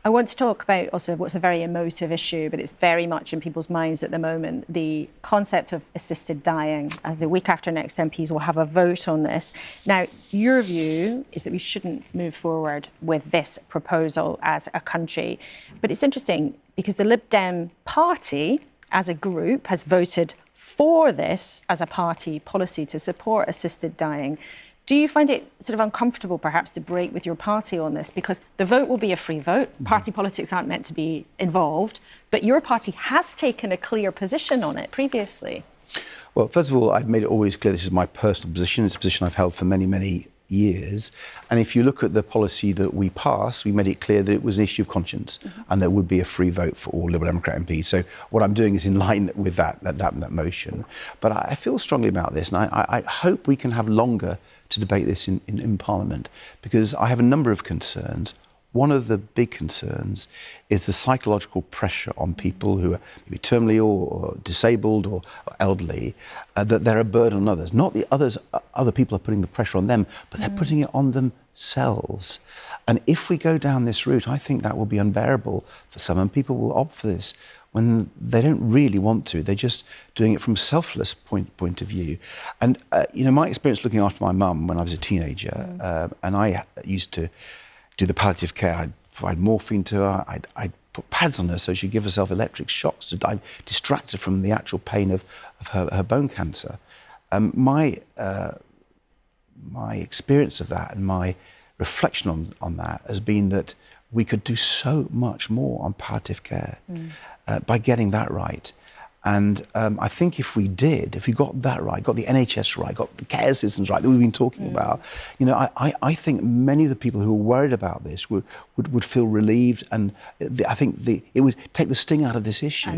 I want to talk about also what's a very emotive issue, but it's very much in people's minds at the moment, the concept of assisted dying. The week after next, MPs will have a vote on this. Now, your view is that we shouldn't move forward with this proposal as a country. But it's interesting because the Lib Dem party, as a group, has voted for this as a party policy to support assisted dying. Do you find it sort of uncomfortable, perhaps, to break with your party on this? Because the vote will be a free vote. Party politics aren't meant to be involved. But your party has taken a clear position on it previously. Well, first of all, I've made it always clear this is my personal position. It's a position I've held for many, many years. And if you look at the policy that we passed, we made it clear that it was an issue of conscience and there would be a free vote for all Liberal Democrat MPs. So what I'm doing is in line with that motion. But I feel strongly about this, and I hope we can have longer to debate this in Parliament, because I have a number of concerns. One of the big concerns is the psychological pressure on people who are maybe terminally ill or disabled or elderly, that they're a burden on others. Not the others, other people are putting the pressure on them, but they're putting it on themselves. And if we go down this route, I think that will be unbearable for some, and people will opt for this when they don't really want to. They're just doing it from a selfless point of view. And, you know, my experience looking after my mum when I was a teenager, and I used to do the palliative care. I'd provide morphine to her. I'd put pads on her so she'd give herself electric shocks to distract her from the actual pain of her bone cancer. My experience of that and my reflection on that has been that we could do so much more on palliative care by getting that right. And I think if we got that right, got the NHS right, got the care systems right that we've been talking about, you know, I think many of the people who are worried about this would feel relieved, and I think it would take the sting out of this issue.